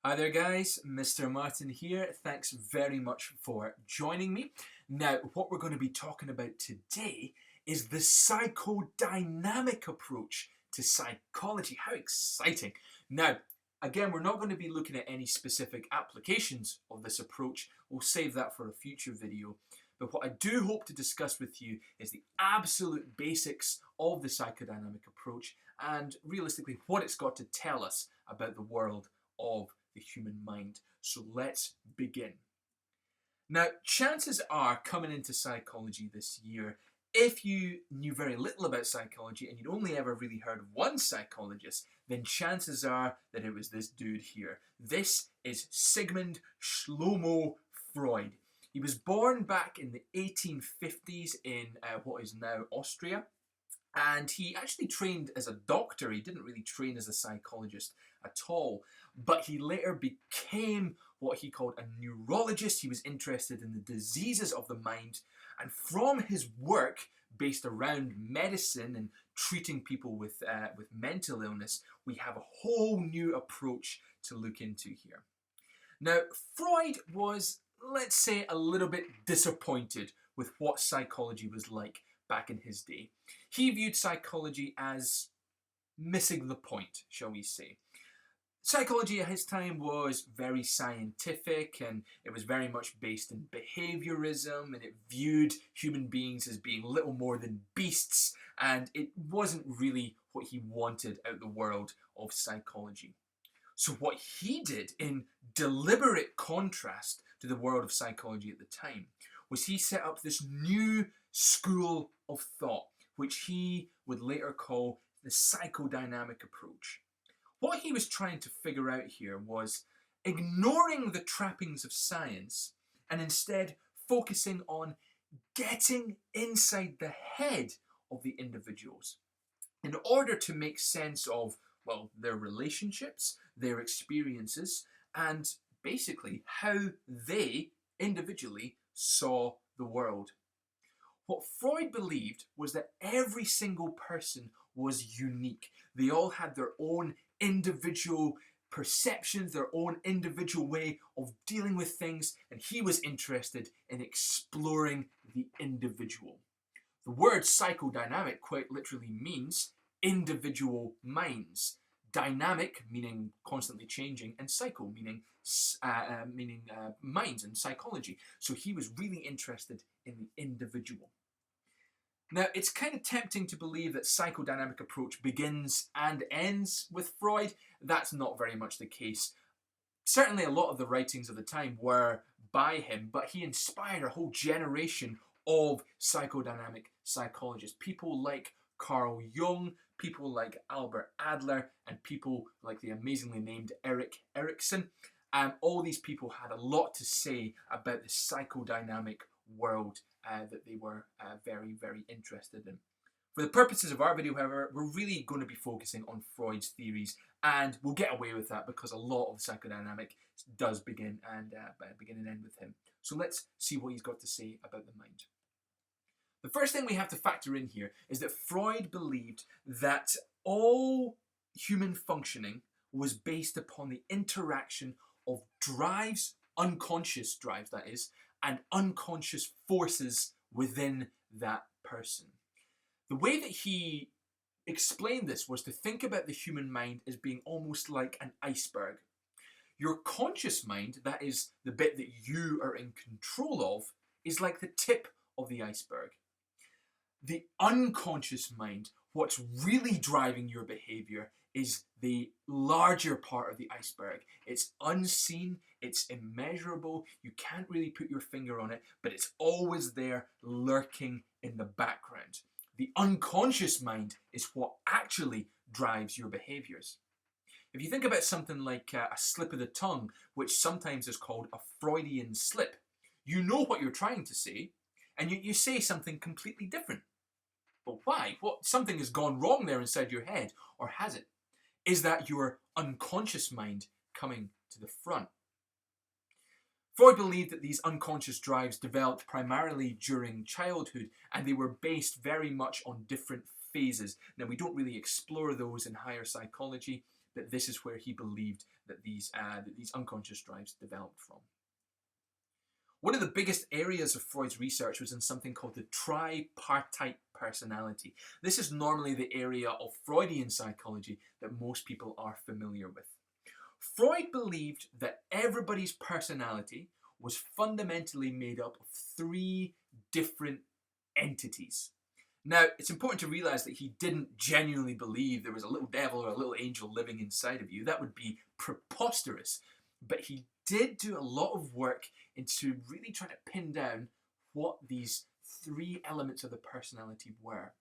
Hi there guys, Mr. Martin here. Thanks very much for joining me. Now, what we're going to be talking about today is the psychodynamic approach to psychology. How exciting! Now, again, we're not going to be looking at any specific applications of this approach. We'll save that for a future video. But what I do hope to discuss with you is the absolute basics of the psychodynamic approach and realistically what it's got to tell us about the world of the human mind. So let's begin. Now, chances are coming into psychology this year, if you knew very little about psychology and you'd only ever really heard of one psychologist, then chances are that it was this dude here. This is Sigmund Freud. He was born back in the 1850s in what is now Austria. And he actually trained as a doctor. He didn't really train as a psychologist at all. But he later became what he called a neurologist. He was interested in the diseases of the mind. And from his work based around medicine and treating people with mental illness, we have a whole new approach to look into here. Now, Freud was, let's say, a little bit disappointed with what psychology was like back in his day. He viewed psychology as missing the point, shall we say. Psychology at his time was very scientific and it was very much based in behaviorism, and it viewed human beings as being little more than beasts, and it wasn't really what he wanted out of the world of psychology. So what he did, in deliberate contrast to the world of psychology at the time, was he set up this new school of thought, which he would later call the psychodynamic approach. What he was trying to figure out here was ignoring the trappings of science and instead focusing on getting inside the head of the individuals in order to make sense of, well, their relationships, their experiences, and basically how they individually saw the world. What Freud believed was that every single person was unique. They all had their own individual perceptions, their own individual way of dealing with things, and he was interested in exploring the individual. The word psychodynamic quite literally means individual minds. Dynamic meaning constantly changing, and psycho meaning minds and psychology. So he was really interested in the individual. Now, it's kind of tempting to believe that psychodynamic approach begins and ends with Freud. That's not very much the case. Certainly a lot of the writings of the time were by him, but he inspired a whole generation of psychodynamic psychologists. People like Carl Jung, people like Albert Adler, and people like the amazingly named Erik Erikson. All these people had a lot to say about the psychodynamic world that they were very, very interested in. For the purposes of our video, however, we're really going to be focusing on Freud's theories, and we'll get away with that because a lot of psychodynamic does begin and end with him. So let's see what he's got to say about the mind. The first thing we have to factor in here is that Freud believed that all human functioning was based upon the interaction of drives, unconscious drives that is, and unconscious forces within that person. The way that he explained this was to think about the human mind as being almost like an iceberg. Your conscious mind, that is the bit that you are in control of, is like the tip of the iceberg. The unconscious mind, what's really driving your behavior, is the larger part of the iceberg. It's unseen, it's immeasurable, you can't really put your finger on it, but it's always there lurking in the background. The unconscious mind is what actually drives your behaviors. If you think about something like a slip of the tongue, which sometimes is called a Freudian slip, you know what you're trying to say, and you say something completely different. But why? Something has gone wrong there inside your head, or has it? Is that your unconscious mind coming to the front? Freud believed that these unconscious drives developed primarily during childhood, and they were based very much on different phases. Now, we don't really explore those in higher psychology, that this is where he believed that these unconscious drives developed from. One of the biggest areas of Freud's research was in something called the tripartite personality. This is normally the area of Freudian psychology that most people are familiar with. Freud believed that everybody's personality was fundamentally made up of three different entities. Now, it's important to realize that he didn't genuinely believe there was a little devil or a little angel living inside of you. That would be preposterous. But he did do a lot of work into really trying to pin down what these three elements of the personality were.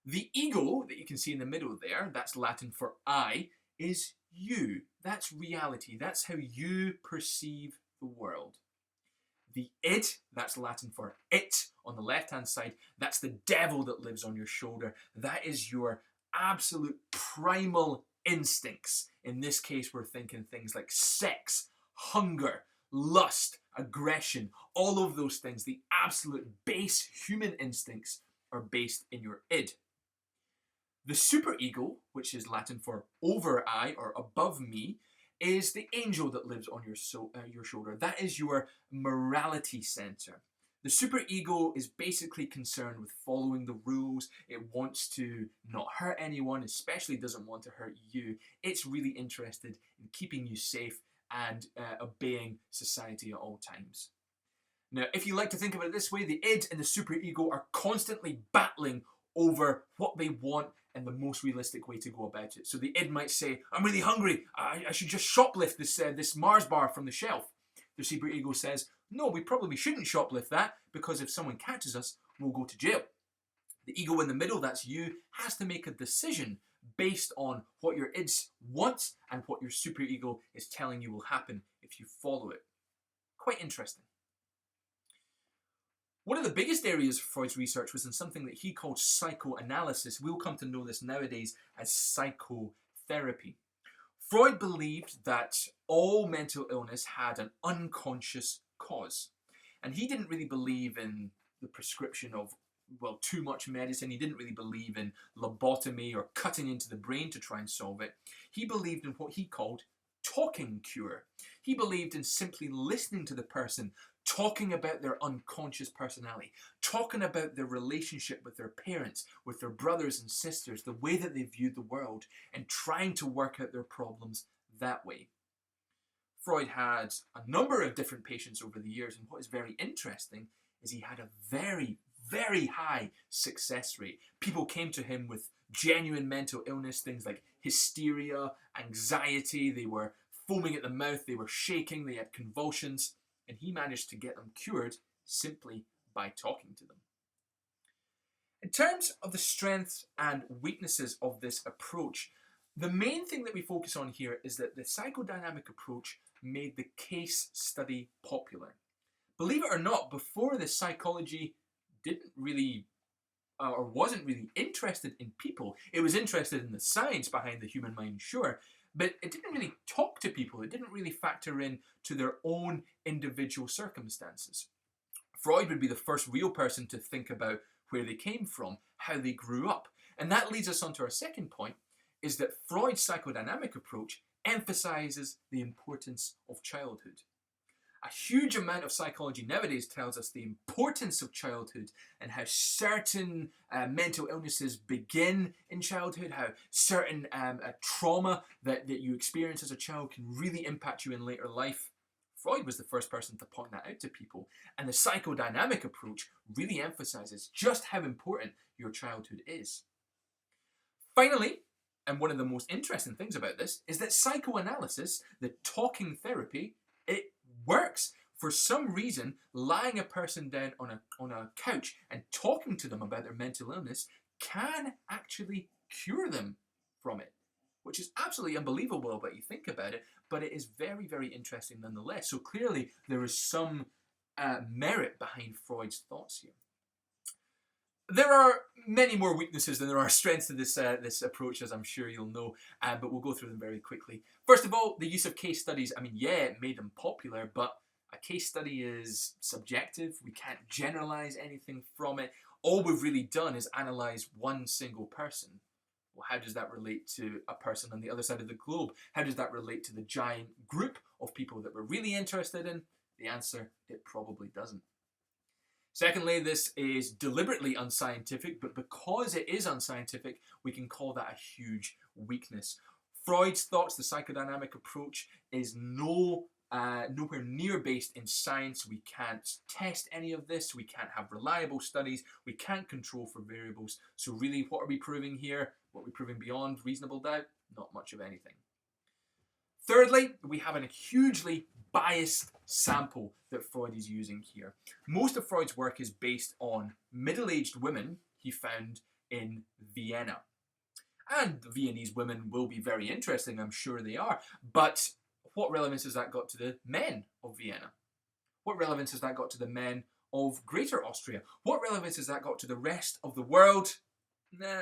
The ego that you can see in the middle there, that's Latin for I, is you. That's reality. That's how you perceive the world. The id, that's Latin for it, on the left-hand side, that's the devil that lives on your shoulder. That is your absolute primal instincts. In this case, we're thinking things like sex, hunger, lust, aggression, all of those things, the absolute base human instincts are based in your id. The superego, which is Latin for over I or above me, is the angel that lives on your shoulder. That is your morality center. The superego is basically concerned with following the rules. It wants to not hurt anyone, especially doesn't want to hurt you. It's really interested in keeping you safe and obeying society at all times. Now, if you like to think of it this way, the id and the superego are constantly battling over what they want and the most realistic way to go about it. So the id might say, I'm really hungry, I should just shoplift this Mars bar from the shelf. The superego says, no, we probably shouldn't shoplift that, because if someone catches us, we'll go to jail. The ego in the middle, that's you, has to make a decision based on what your id wants and what your superego is telling you will happen if you follow it. Quite interesting. One of the biggest areas of Freud's research was in something that he called psychoanalysis. We'll come to know this nowadays as psychotherapy. Freud believed that all mental illness had an unconscious cause. And he didn't really believe in the prescription of, well, too much medicine. He didn't really believe in lobotomy or cutting into the brain to try and solve it. He believed in what he called talking cure. He believed in simply listening to the person, talking about their unconscious personality, talking about their relationship with their parents, with their brothers and sisters, the way that they viewed the world, and trying to work out their problems that way. Freud had a number of different patients over the years, and what is very interesting is he had a very, very high success rate. People came to him with genuine mental illness, things like hysteria, anxiety, they were foaming at the mouth, they were shaking, they had convulsions, and he managed to get them cured simply by talking to them. In terms of the strengths and weaknesses of this approach, the main thing that we focus on here is that the psychodynamic approach made the case study popular. Believe it or not, before this, psychology didn't really or wasn't really interested in people. It was interested in the science behind the human mind, sure, but it didn't really talk to people. It didn't really factor in to their own individual circumstances. Freud would be the first real person to think about where they came from, how they grew up. And that leads us on to our second point, is that Freud's psychodynamic approach emphasizes the importance of childhood. A huge amount of psychology nowadays tells us the importance of childhood and how certain mental illnesses begin in childhood, how certain trauma that you experience as a child can really impact you in later life. Freud was the first person to point that out to people, and the psychodynamic approach really emphasizes just how important your childhood is. Finally, and one of the most interesting things about this, is that psychoanalysis, the talking therapy, it works. For some reason, lying a person down on a couch and talking to them about their mental illness can actually cure them from it, which is absolutely unbelievable when you think about it, but it is very, very interesting nonetheless. So clearly there is some merit behind Freud's thoughts here. There are many more weaknesses than there are strengths to this approach, as I'm sure you'll know, but we'll go through them very quickly. First of all, the use of case studies. I mean, yeah, it made them popular, but a case study is subjective. We can't generalize anything from it. All we've really done is analyze one single person. Well, how does that relate to a person on the other side of the globe? How does that relate to the giant group of people that we're really interested in? The answer, it probably doesn't. Secondly, this is deliberately unscientific, but because it is unscientific, we can call that a huge weakness. Freud's thoughts, the psychodynamic approach, is nowhere near based in science. We can't test any of this. We can't have reliable studies. We can't control for variables. So really, what are we proving here? What are we proving beyond reasonable doubt? Not much of anything. Thirdly, we have a hugely biased sample that Freud is using here. Most of Freud's work is based on middle-aged women he found in Vienna. And the Viennese women will be very interesting, I'm sure they are. But what relevance has that got to the men of Vienna? What relevance has that got to the men of Greater Austria? What relevance has that got to the rest of the world?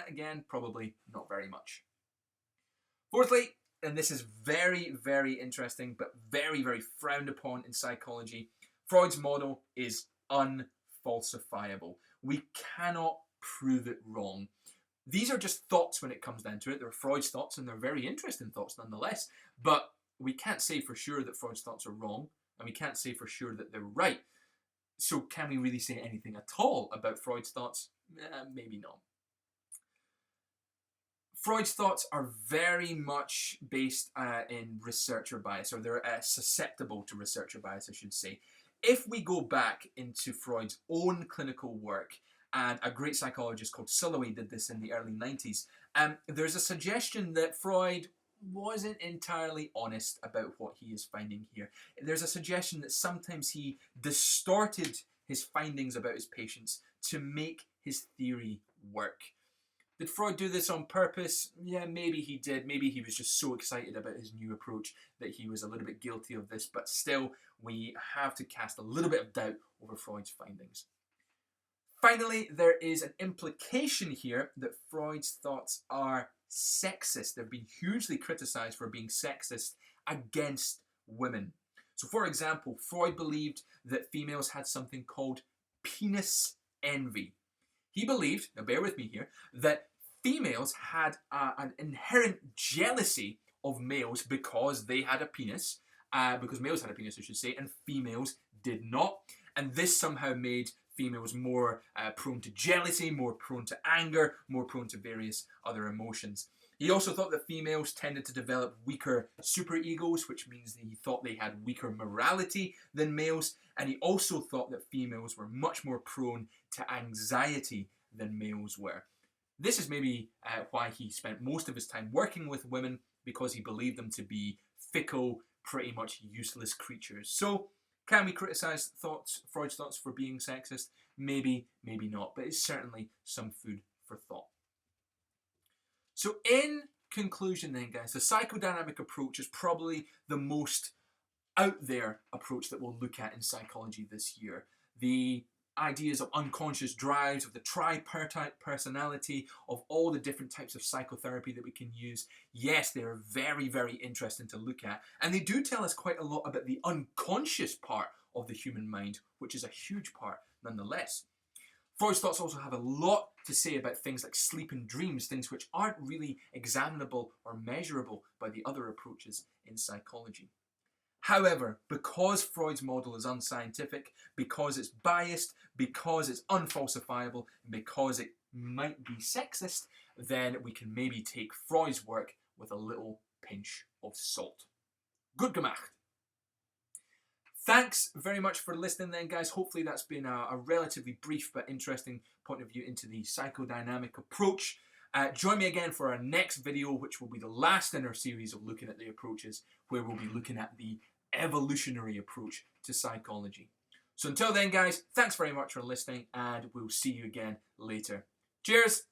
Again, probably not very much. Fourthly, and this is very, very interesting, but very, very frowned upon in psychology, Freud's model is unfalsifiable. We cannot prove it wrong. These are just thoughts when it comes down to it. They're Freud's thoughts, and they're very interesting thoughts nonetheless. But we can't say for sure that Freud's thoughts are wrong, and we can't say for sure that they're right. So can we really say anything at all about Freud's thoughts? Maybe not. Freud's thoughts are very much based in researcher bias, or they're susceptible to researcher bias, I should say. If we go back into Freud's own clinical work, and a great psychologist called Sullivan did this in the early 90s, there's a suggestion that Freud wasn't entirely honest about what he is finding here. There's a suggestion that sometimes he distorted his findings about his patients to make his theory work. Did Freud do this on purpose? Yeah, maybe he did. Maybe he was just so excited about his new approach that he was a little bit guilty of this, but still, we have to cast a little bit of doubt over Freud's findings. Finally, there is an implication here that Freud's thoughts are sexist. They've been hugely criticized for being sexist against women. So, for example, Freud believed that females had something called penis envy. He believed, now bear with me here, that females had an inherent jealousy of males because they had a penis, because males had a penis, I should say, and females did not. And this somehow made females more prone to jealousy, more prone to anger, more prone to various other emotions. He also thought that females tended to develop weaker superegos, which means that he thought they had weaker morality than males. And he also thought that females were much more prone to anxiety than males were. This is maybe why he spent most of his time working with women, because he believed them to be fickle, pretty much useless creatures. So, can we criticize Freud's thoughts for being sexist? Maybe, maybe not, but it's certainly some food for thought. So in conclusion then, guys, the psychodynamic approach is probably the most out there approach that we'll look at in psychology this year. The ideas of unconscious drives, of the tripartite personality, of all the different types of psychotherapy that we can use. Yes, they're very, very interesting to look at. And they do tell us quite a lot about the unconscious part of the human mind, which is a huge part nonetheless. Freud's thoughts also have a lot to say about things like sleep and dreams, things which aren't really examinable or measurable by the other approaches in psychology. However, because Freud's model is unscientific, because it's biased, because it's unfalsifiable, and because it might be sexist, then we can maybe take Freud's work with a little pinch of salt. Gut gemacht. Thanks very much for listening then, guys. Hopefully that's been a relatively brief but interesting point of view into the psychodynamic approach. Join me again for our next video, which will be the last in our series of looking at the approaches, where we'll be looking at the evolutionary approach to psychology. So until then, guys, thanks very much for listening, and we'll see you again later. Cheers!